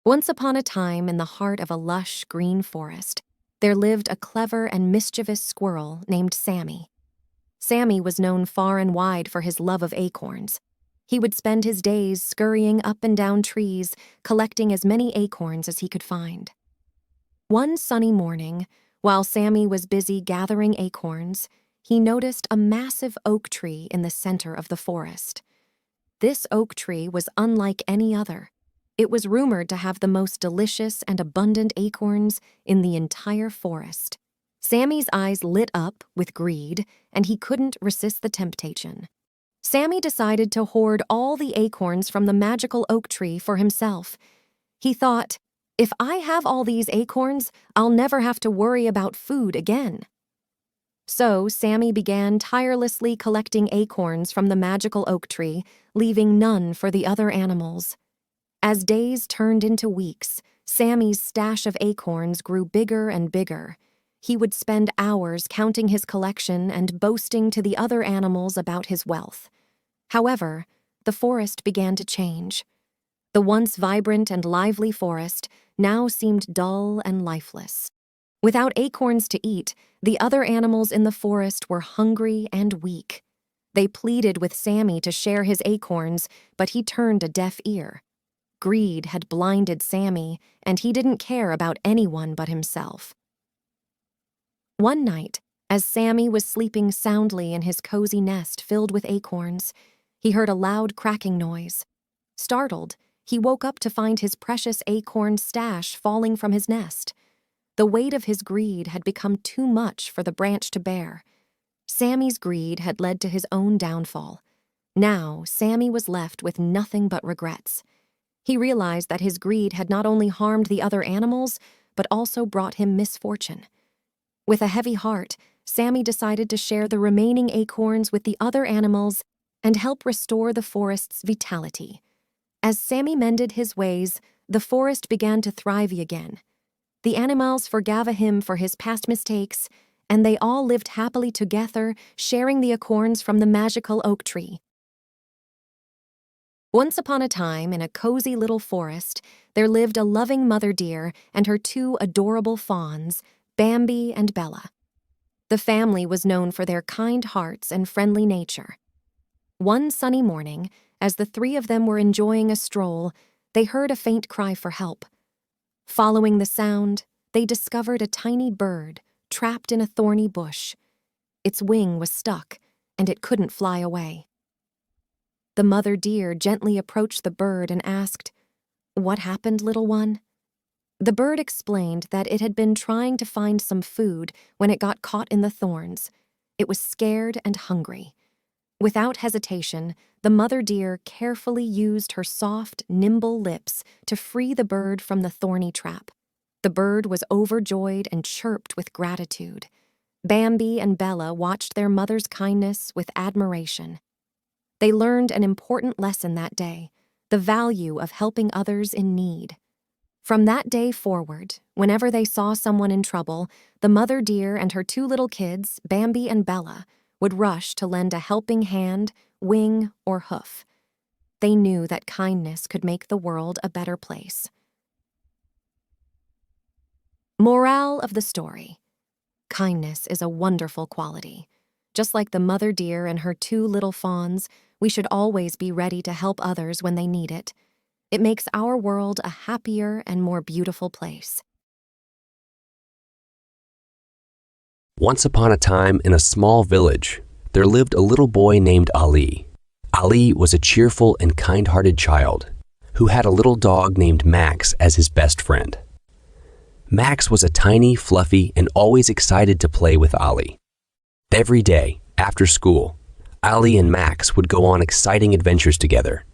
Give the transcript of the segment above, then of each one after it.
Once upon a time, in the heart of a lush green forest, there lived a clever and mischievous squirrel named Sammy. Sammy was known far and wide for his love of acorns. He would spend his days scurrying up and down trees, collecting as many acorns as he could find. One sunny morning, while Sammy was busy gathering acorns, he noticed a massive oak tree in the center of the forest. This oak tree was unlike any other. It was rumored to have the most delicious and abundant acorns in the entire forest. Sammy's eyes lit up with greed, and he couldn't resist the temptation. Sammy decided to hoard all the acorns from the magical oak tree for himself. He thought, "If I have all these acorns, I'll never have to worry about food again." So Sammy began tirelessly collecting acorns from the magical oak tree, leaving none for the other animals. As days turned into weeks, Sammy's stash of acorns grew bigger and bigger. He would spend hours counting his collection and boasting to the other animals about his wealth. However, the forest began to change. The once vibrant and lively forest now seemed dull and lifeless. Without acorns to eat, the other animals in the forest were hungry and weak. They pleaded with Sammy to share his acorns, but he turned a deaf ear. Greed had blinded Sammy, and he didn't care about anyone but himself. One night, as Sammy was sleeping soundly in his cozy nest filled with acorns, he heard a loud cracking noise. Startled, he woke up to find his precious acorn stash falling from his nest. The weight of his greed had become too much for the branch to bear. Sammy's greed had led to his own downfall. Now, Sammy was left with nothing but regrets. He realized that his greed had not only harmed the other animals, but also brought him misfortune. With a heavy heart, Sammy decided to share the remaining acorns with the other animals and help restore the forest's vitality. As Sammy mended his ways, the forest began to thrive again. The animals forgave him for his past mistakes, and they all lived happily together, sharing the acorns from the magical oak tree. Once upon a time, in a cozy little forest, there lived a loving mother deer and her two adorable fawns, Bambi and Bella. The family was known for their kind hearts and friendly nature. One sunny morning, as the three of them were enjoying a stroll, they heard a faint cry for help. Following the sound, they discovered a tiny bird trapped in a thorny bush. Its wing was stuck, and it couldn't fly away. The mother deer gently approached the bird and asked, "What happened, little one?" The bird explained that it had been trying to find some food when it got caught in the thorns. It was scared and hungry. Without hesitation, the mother deer carefully used her soft, nimble lips to free the bird from the thorny trap. The bird was overjoyed and chirped with gratitude. Bambi and Bella watched their mother's kindness with admiration. They learned an important lesson that day, the value of helping others in need. From that day forward, whenever they saw someone in trouble, the mother deer and her two little kids, Bambi and Bella, would rush to lend a helping hand, wing, or hoof. They knew that kindness could make the world a better place. Moral of the story: kindness is a wonderful quality. Just like the mother deer and her two little fawns, we should always be ready to help others when they need it. It makes our world a happier and more beautiful place. Once upon a time, in a small village, there lived a little boy named Ali. Ali was a cheerful and kind-hearted child who had a little dog named Max as his best friend. Max was a tiny, fluffy, and always excited to play with Ali. Every day, after school, Ali and Max would go on exciting adventures together.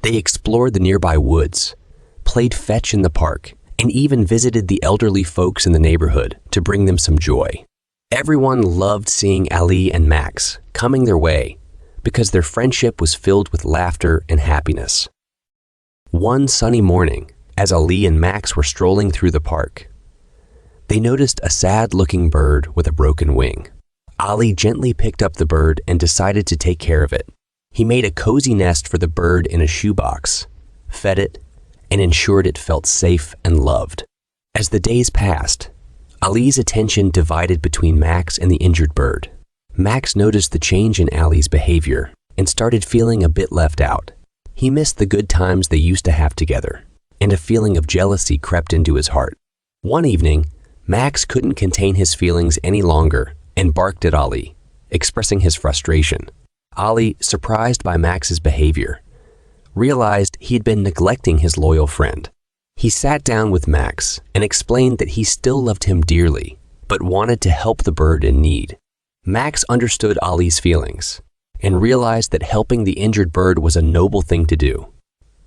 They explored the nearby woods, played fetch in the park, and even visited the elderly folks in the neighborhood to bring them some joy. Everyone loved seeing Ali and Max coming their way because their friendship was filled with laughter and happiness. One sunny morning, as Ali and Max were strolling through the park, they noticed a sad-looking bird with a broken wing. Ali gently picked up the bird and decided to take care of it. He made a cozy nest for the bird in a shoebox, fed it, and ensured it felt safe and loved. As the days passed, Ali's attention divided between Max and the injured bird. Max noticed the change in Ali's behavior and started feeling a bit left out. He missed the good times they used to have together, and a feeling of jealousy crept into his heart. One evening, Max couldn't contain his feelings any longer and barked at Ali, expressing his frustration. Ali, surprised by Max's behavior, realized he had been neglecting his loyal friend. He sat down with Max and explained that he still loved him dearly, but wanted to help the bird in need. Max understood Ali's feelings and realized that helping the injured bird was a noble thing to do.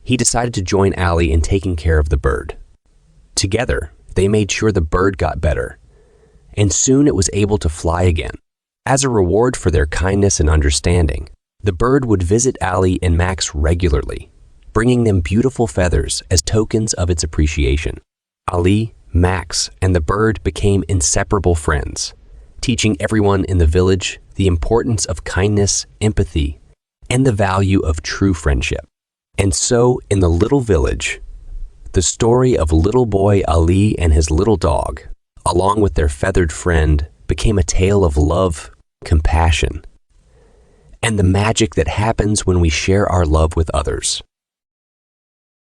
He decided to join Ali in taking care of the bird. Together, they made sure the bird got better, and soon it was able to fly again. As a reward for their kindness and understanding, the bird would visit Ali and Max regularly, bringing them beautiful feathers as tokens of its appreciation. Ali, Max, and the bird became inseparable friends, teaching everyone in the village the importance of kindness, empathy, and the value of true friendship. And so, in the little village, the story of little boy Ali and his little dog, along with their feathered friend, became a tale of love, compassion, and the magic that happens when we share our love with others.